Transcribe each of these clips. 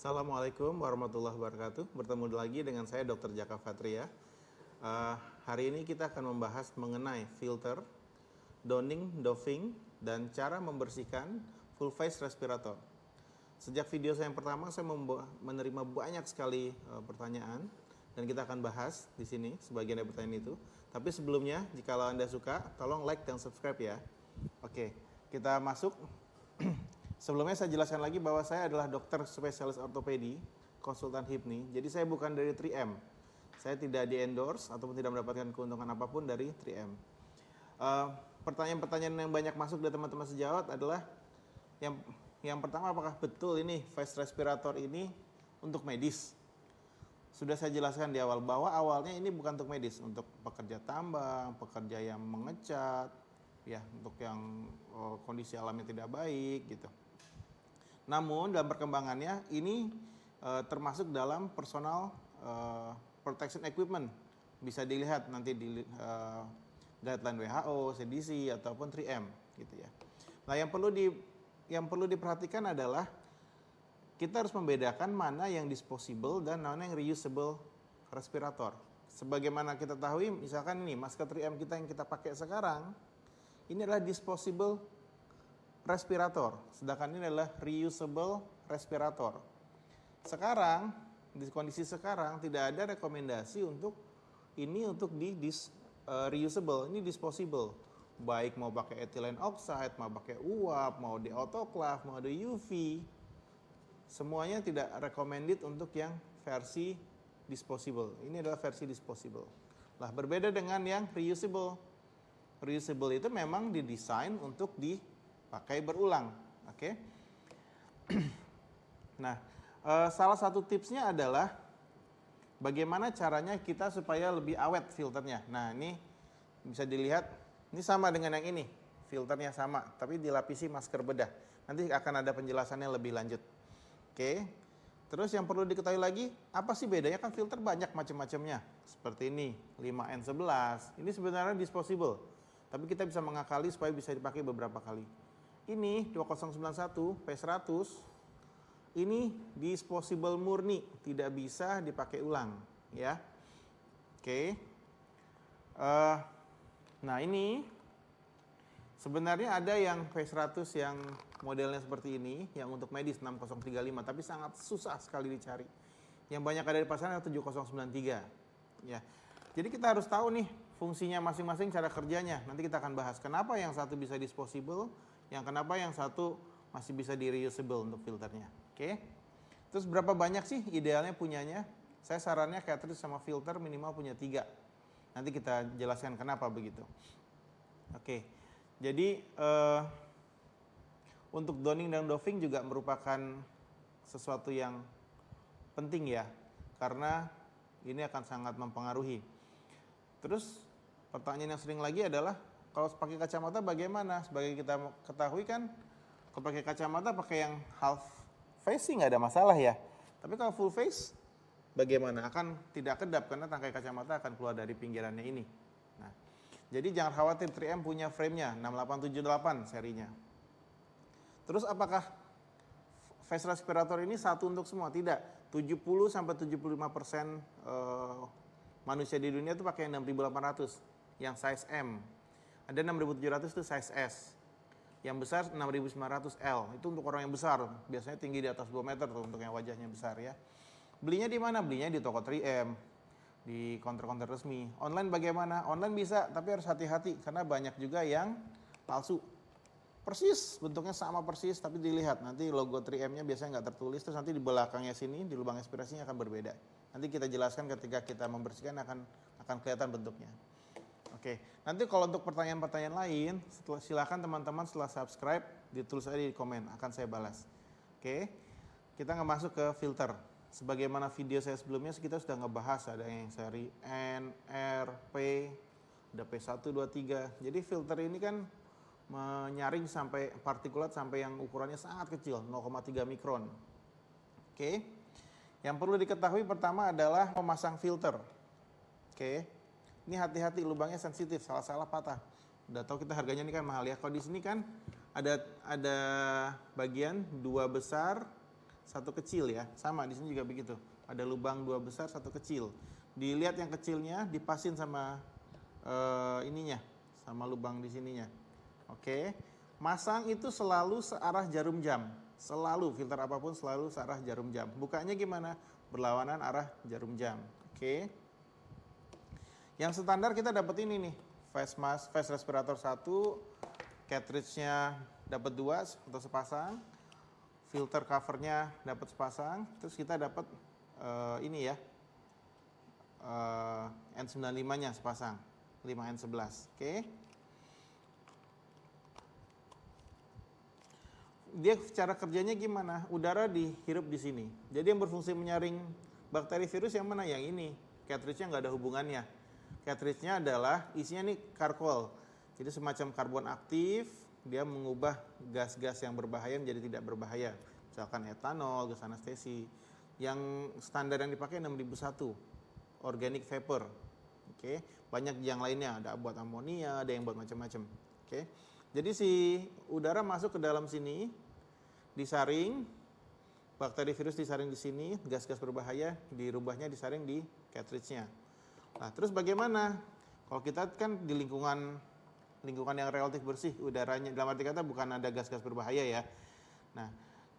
Assalamualaikum warahmatullahi wabarakatuh. Bertemu lagi dengan saya Dr. Jaka Fatria. Hari ini kita akan membahas mengenai filter, donning, doffing, dan cara membersihkan full face respirator. Sejak video saya yang pertama, saya menerima banyak sekali pertanyaan dan kita akan bahas di sini sebagian dari pertanyaan itu. Tapi sebelumnya, jika Anda suka, tolong like dan subscribe ya. Oke, kita masuk. Sebelumnya saya jelaskan lagi bahwa saya adalah dokter spesialis ortopedi, konsultan HIPNI. Jadi saya bukan dari 3M. Saya tidak di-endorse ataupun tidak mendapatkan keuntungan apapun dari 3M. Pertanyaan-pertanyaan yang banyak masuk dari teman-teman sejawat adalah yang pertama, apakah betul ini face respirator ini untuk medis? Sudah saya jelaskan di awal bahwa awalnya ini bukan untuk medis, untuk pekerja tambang, pekerja yang mengecat, ya, untuk yang kondisi alamnya tidak baik gitu. Namun dalam perkembangannya ini termasuk dalam personal protection equipment. Bisa dilihat nanti di guideline WHO, CDC ataupun 3M gitu ya. Nah, yang perlu diperhatikan adalah kita harus membedakan mana yang disposable dan mana yang reusable respirator. Sebagaimana kita tahu, misalkan ini masker 3M kita yang kita pakai sekarang, ini adalah disposable respirator, sedangkan ini adalah reusable respirator. Sekarang, di kondisi sekarang tidak ada rekomendasi untuk reusable, ini disposable. Baik mau pakai ethylene oxide, mau pakai uap, mau di autoclave, mau di UV, semuanya tidak recommended untuk yang versi disposable. Ini adalah versi disposable. Lah, berbeda dengan yang reusable. Reusable itu memang didesain untuk dipakai berulang, oke? Nah, salah satu tipsnya adalah bagaimana caranya kita supaya lebih awet filternya. Nah, ini bisa dilihat, ini sama dengan yang ini, filternya sama, tapi dilapisi masker bedah. Nanti akan ada penjelasannya lebih lanjut, oke? Terus yang perlu diketahui lagi, apa sih bedanya? Kan filter banyak macam-macamnya, seperti ini, 5N11, ini sebenarnya disposable. Tapi kita bisa mengakali supaya bisa dipakai beberapa kali. Ini 2091 P100, ini disposable murni, tidak bisa dipakai ulang, ya. Oke. Nah, ini sebenarnya ada yang P100 yang modelnya seperti ini, yang untuk medis 6035, tapi sangat susah sekali dicari. Yang banyak ada di pasaran adalah 7093, ya. Jadi kita harus tahu nih fungsinya masing-masing, cara kerjanya. Nanti kita akan bahas kenapa yang satu bisa disposable, kenapa yang satu masih bisa di reusable untuk filternya. Oke. Terus berapa banyak sih idealnya punyanya? Saya sarannya cartridge sama filter minimal punya 3. Nanti kita jelaskan kenapa begitu. Oke. Jadi untuk donning dan doffing juga merupakan sesuatu yang penting ya, karena ini akan sangat mempengaruhi. Terus pertanyaan yang sering lagi adalah kalau pakai kacamata bagaimana? Sebagai kita ketahui kan, kalau pakai kacamata pakai yang half face sih nggak ada masalah ya. Tapi kalau full face bagaimana? Akan tidak kedap karena tangkai kacamata akan keluar dari pinggirannya ini. Nah, jadi jangan khawatir, 3M punya frame-nya 6878 serinya. Terus apakah face respirator ini satu untuk semua? Tidak. 70-75% manusia di dunia itu pakai yang 6800 yang size M. Ada 6700 itu size S. Yang besar 6900L. Itu untuk orang yang besar, biasanya tinggi di atas 2 meter tuh untuk yang wajahnya besar ya. Belinya di mana? Belinya di toko 3M, di counter-counter resmi. Online bagaimana? Online bisa, tapi harus hati-hati karena banyak juga yang palsu. Persis, bentuknya sama persis, tapi dilihat nanti logo 3M-nya biasanya nggak tertulis, terus nanti di belakangnya sini, di lubang aspirasinya akan berbeda. Nanti kita jelaskan ketika kita membersihkan akan kelihatan bentuknya. Oke, nanti kalau untuk pertanyaan-pertanyaan lain, silakan teman-teman setelah subscribe, ditulis aja di komen, akan saya balas. Oke, kita nggak masuk ke filter. Sebagaimana video saya sebelumnya, kita sudah ngebahas ada yang seri N, R, P, ada P1, 2, 3. Jadi filter ini kan menyaring sampai partikulat sampai yang ukurannya sangat kecil, 0,3 mikron. Oke. Yang perlu diketahui pertama adalah memasang filter. Oke. Ini hati-hati, lubangnya sensitif, salah-salah patah. Udah tahu kita harganya ini kan mahal ya. Kalau di sini kan ada bagian 2 besar, satu kecil ya. Sama di sini juga begitu. Ada lubang 2 besar, 1 kecil. Dilihat yang kecilnya dipasin sama ininya, sama lubang di sininya. Oke. Masang itu selalu searah jarum jam. Selalu, filter apapun selalu searah jarum jam. Bukanya gimana? Berlawanan arah jarum jam. Oke. Yang standar kita dapat ini nih. Face respirator 1, cartridge-nya dapat 2 atau sepasang. Filter covernya dapat sepasang. Terus kita dapat ini ya. N95-nya sepasang. 5N11. Oke. Dia cara kerjanya gimana? Udara dihirup di sini. Jadi yang berfungsi menyaring bakteri virus yang mana? Yang ini. Cartridge-nya nggak ada hubungannya. Cartridge-nya adalah isinya nih charcoal. Jadi semacam karbon aktif, dia mengubah gas-gas yang berbahaya menjadi tidak berbahaya. Misalkan etanol, gas anestesi. Yang standar yang dipakai 6001, organic vapor. Oke, banyak yang lainnya, ada buat amonia, ada yang buat macam-macam. Oke. Jadi si udara masuk ke dalam sini, disaring, bakteri virus disaring di sini, gas-gas berbahaya dirubahnya disaring di cartridge-nya. Nah, terus bagaimana? Kalau kita kan di lingkungan yang relatif bersih, udaranya dalam arti kata bukan ada gas-gas berbahaya ya. Nah,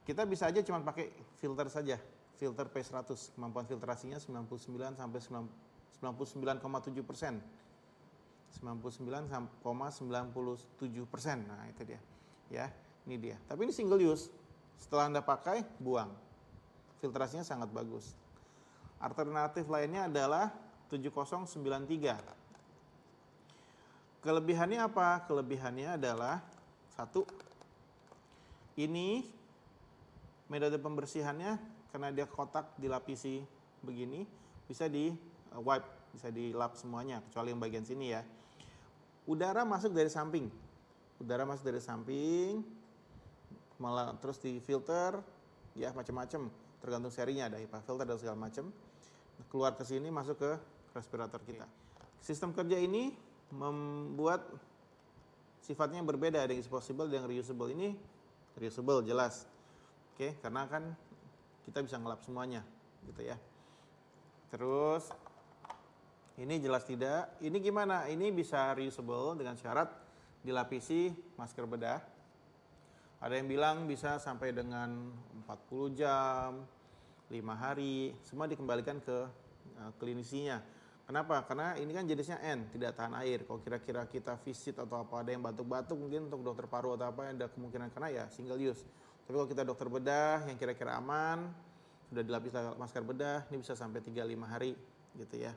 kita bisa aja cuma pakai filter saja, filter P100, kemampuan filtrasinya 99 sampai 99,7%. 99,97%. Nah, itu dia. Ya, ini dia. Tapi ini single use. Setelah Anda pakai, buang. Filtrasinya sangat bagus. Alternatif lainnya adalah 7093. Kelebihannya apa? Kelebihannya adalah satu, ini metode pembersihannya karena dia kotak dilapisi begini, bisa di wipe, bisa dilap semuanya kecuali yang bagian sini ya. Udara masuk dari samping, malah terus difilter, ya macam-macam, tergantung serinya, ada HEPA filter dan segala macam. Keluar ke sini masuk ke respirator kita. Sistem kerja ini membuat sifatnya berbeda, ada yang disposable, ada yang reusable. Ini reusable jelas, oke, karena kan kita bisa ngelap semuanya, gitu ya. Terus ini jelas tidak. Ini gimana? Ini bisa reusable dengan syarat dilapisi masker bedah. Ada yang bilang bisa sampai dengan 40 jam, 5 hari, semua dikembalikan ke klinisinya. Kenapa? Karena ini kan jenisnya N, tidak tahan air. Kalau kira-kira kita visit atau apa, ada yang batuk-batuk, mungkin untuk dokter paru atau apa, ada kemungkinan kena ya single use. Tapi kalau kita dokter bedah yang kira-kira aman, sudah dilapis masker bedah, ini bisa sampai 3-5 hari gitu ya.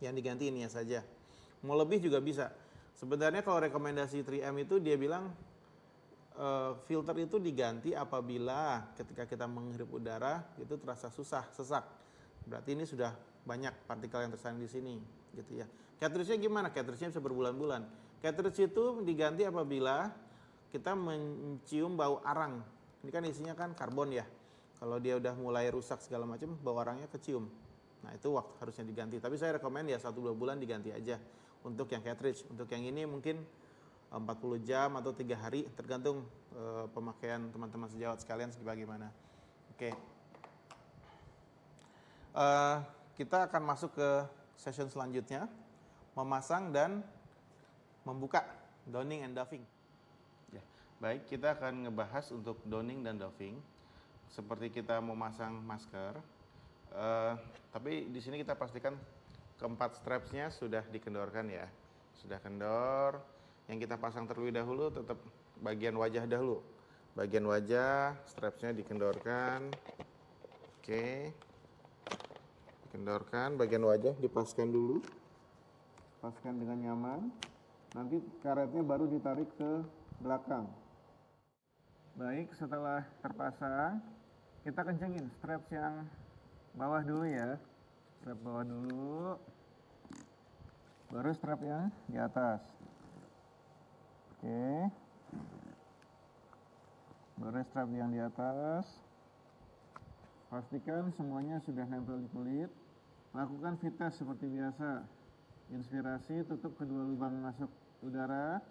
Yang diganti ini ya saja. Mau lebih juga bisa. Sebenarnya kalau rekomendasi 3M itu dia bilang filter itu diganti apabila ketika kita menghirup udara itu terasa susah, sesak. Berarti ini sudah banyak partikel yang tersaring di sini gitu ya. Cartridge-nya gimana? Cartridge-nya bisa berbulan-bulan. Cartridge itu diganti apabila kita mencium bau arang. Ini kan isinya kan karbon ya. Kalau dia udah mulai rusak segala macam, bau arangnya kecium. Nah, itu waktu harusnya diganti. Tapi saya rekomend ya 1-2 bulan diganti aja untuk yang cartridge. Untuk yang ini mungkin 40 jam atau 3 hari, tergantung pemakaian teman-teman sejawat sekalian bagaimana. Oke. Kita akan masuk ke session selanjutnya, memasang dan membuka downing and doffing. Ya, baik, kita akan ngebahas untuk downing dan doffing. Seperti kita memasang masker, tapi di sini kita pastikan keempat strapsnya sudah dikendorkan ya, sudah kendor. Yang kita pasang terlebih dahulu tetap bagian wajah dahulu. Bagian wajah, strapsnya dikendorkan. Oke. Dikendorkan, bagian wajah dipaskan dulu. Paskan dengan nyaman. Nanti karetnya baru ditarik ke belakang. Baik, setelah terpasang, kita kencengin straps yang bawah dulu ya. Strap bawah dulu. Baru strap yang di atas. Oke, baru strap yang di atas. Pastikan semuanya sudah nempel di kulit. Lakukan fit test seperti biasa. Inspirasi, tutup kedua lubang masuk udara.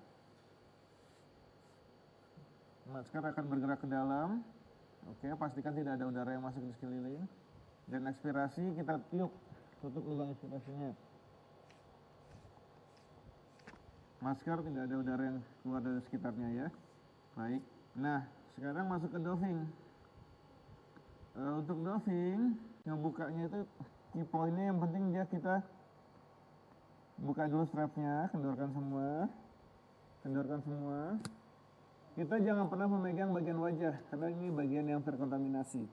Masker akan bergerak ke dalam. Oke, pastikan tidak ada udara yang masuk di sekeliling. Dan ekspirasi kita tiup, tutup lubang ekspirasinya. Masker tidak ada udara yang keluar dari sekitarnya ya. Baik. Nah, sekarang masuk ke doving. Untuk doving, ngebukanya itu key point-nya yang penting dia kita buka dulu strapnya, kendorkan semua. Kendorkan semua. Kita jangan pernah memegang bagian wajah karena ini bagian yang terkontaminasi.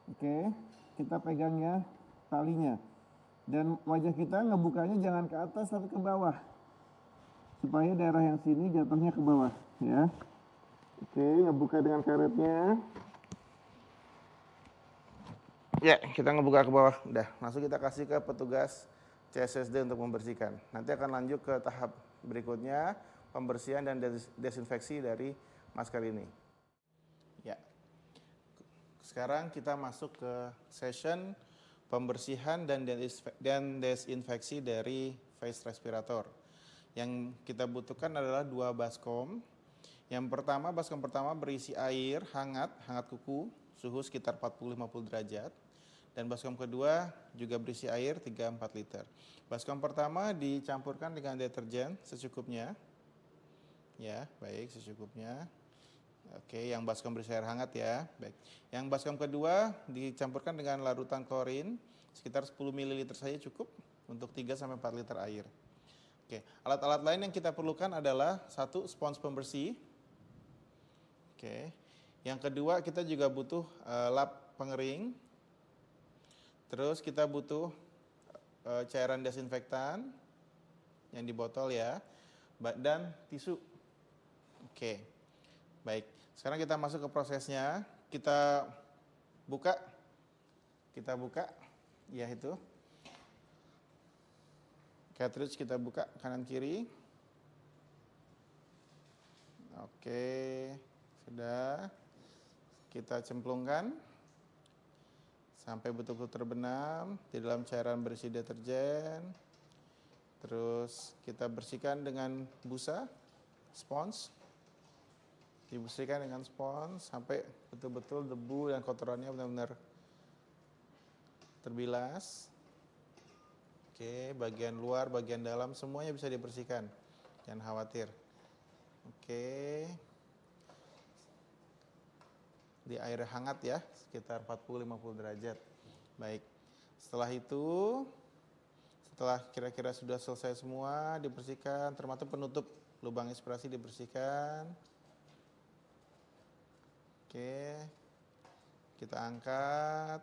Oke, kita pegangnya talinya. Dan wajah kita ngebukanya jangan ke atas tapi ke bawah. Supaya daerah yang sini jatuhnya ke bawah ya. Oke, ngebuka dengan karetnya. Ya, kita ngebuka ke bawah. Udah, langsung kita kasih ke petugas CSSD untuk membersihkan. Nanti akan lanjut ke tahap berikutnya, pembersihan dan desinfeksi dari masker ini. Ya. Sekarang kita masuk ke session pembersihan dan desinfeksi dari face respirator. Yang kita butuhkan adalah 2 baskom. Yang pertama, baskom pertama berisi air hangat kuku, suhu sekitar 40-50 derajat. Dan baskom kedua juga berisi air 3-4 liter. Baskom pertama dicampurkan dengan deterjen secukupnya. Ya, baik, secukupnya. Oke, yang baskom berisi air hangat ya. Baik. Yang baskom kedua dicampurkan dengan larutan klorin sekitar 10 ml saja cukup untuk 3-4 liter air. Oke, alat-alat lain yang kita perlukan adalah 1 spons pembersih. Oke. Yang kedua kita juga butuh lap pengering. Terus kita butuh cairan desinfektan yang di botol ya, dan tisu. Oke, baik. Sekarang kita masuk ke prosesnya. Kita buka, ya itu. Cartridge kita buka kanan kiri. Oke, sudah. Kita cemplungkan sampai betul-betul terbenam di dalam cairan berisi deterjen. Terus kita bersihkan dengan busa, spons. Dibersihkan dengan spons sampai betul-betul debu dan kotorannya benar-benar terbilas. Oke, bagian luar, bagian dalam semuanya bisa dibersihkan. Jangan khawatir. Oke. Di air hangat ya, sekitar 40-50 derajat. Baik, setelah itu, setelah kira-kira sudah selesai semua, dibersihkan, termasuk penutup lubang inspirasi dibersihkan. Oke, kita angkat.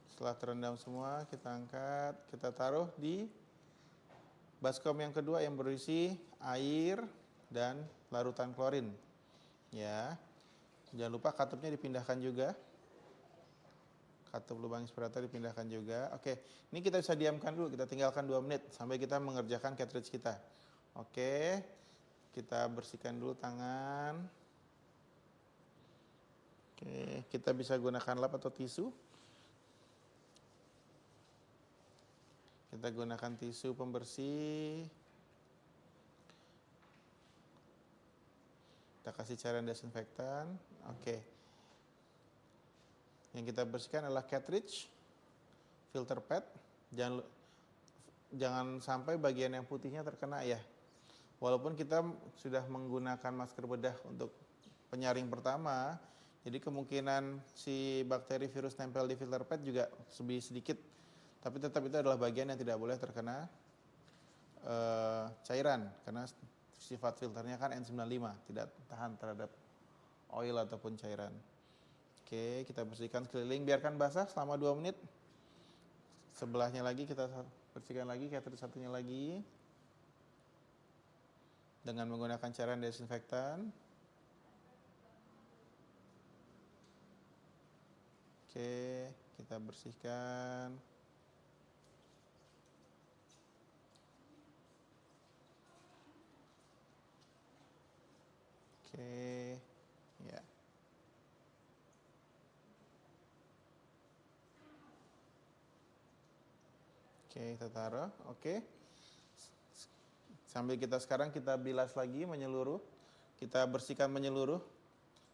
Setelah terendam semua, kita angkat, kita taruh di baskom yang kedua yang berisi air dan larutan klorin. Ya. Jangan lupa katupnya dipindahkan juga. Katup lubang inspirator dipindahkan juga. Oke, ini kita bisa diamkan dulu, kita tinggalkan 2 menit sampai kita mengerjakan cartridge kita. Oke. Kita bersihkan dulu tangan. Oke, kita bisa gunakan lap atau tisu. Kita gunakan tisu pembersih. Kita kasih cairan desinfektan. Oke. Yang kita bersihkan adalah cartridge, filter pad. Jangan sampai bagian yang putihnya terkena ya. Walaupun kita sudah menggunakan masker bedah untuk penyaring pertama, jadi kemungkinan si bakteri virus nempel di filter pad juga lebih sedikit. Tapi tetap itu adalah bagian yang tidak boleh terkena cairan karena sifat filternya kan N95, tidak tahan terhadap oil ataupun cairan. Oke, kita bersihkan sekeliling, biarkan basah selama 2 menit. Sebelahnya lagi kita bersihkan lagi, cartridge satunya lagi dengan menggunakan cairan desinfektan. Oke, kita bersihkan. Oke, ya. Oke, kita taruh. Oke. Sambil sekarang kita bilas lagi menyeluruh. Kita bersihkan menyeluruh.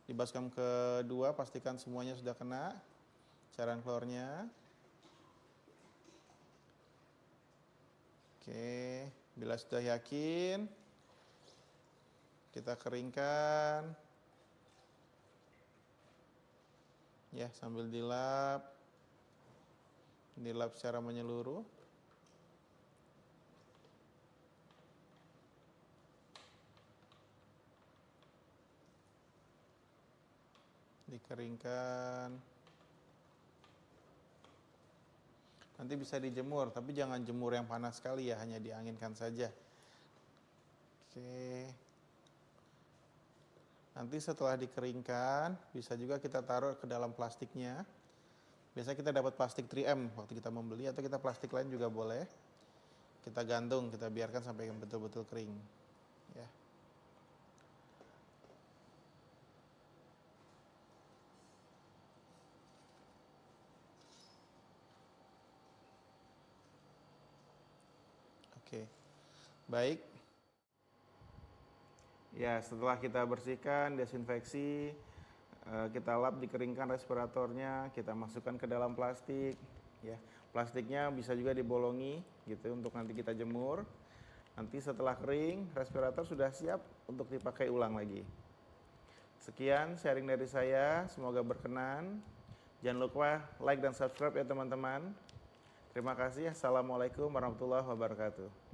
Di baskom kedua pastikan semuanya sudah kena cairan klornya. Oke, bila sudah yakin, kita keringkan. Ya, sambil dilap secara menyeluruh. Dikeringkan. Nanti bisa dijemur, tapi jangan jemur yang panas sekali ya, hanya dianginkan saja. Oke. Nanti setelah dikeringkan, bisa juga kita taruh ke dalam plastiknya. Biasanya kita dapat plastik 3M waktu kita membeli, atau kita plastik lain juga boleh. Kita gantung, kita biarkan sampai betul-betul kering. Ya. Oke, baik. Ya, setelah kita bersihkan, desinfeksi, kita lap, dikeringkan respiratornya, kita masukkan ke dalam plastik. Ya, plastiknya bisa juga dibolongi, gitu, untuk nanti kita jemur. Nanti setelah kering, respirator sudah siap untuk dipakai ulang lagi. Sekian sharing dari saya, semoga berkenan. Jangan lupa like dan subscribe ya teman-teman. Terima kasih. Assalamualaikum warahmatullahi wabarakatuh.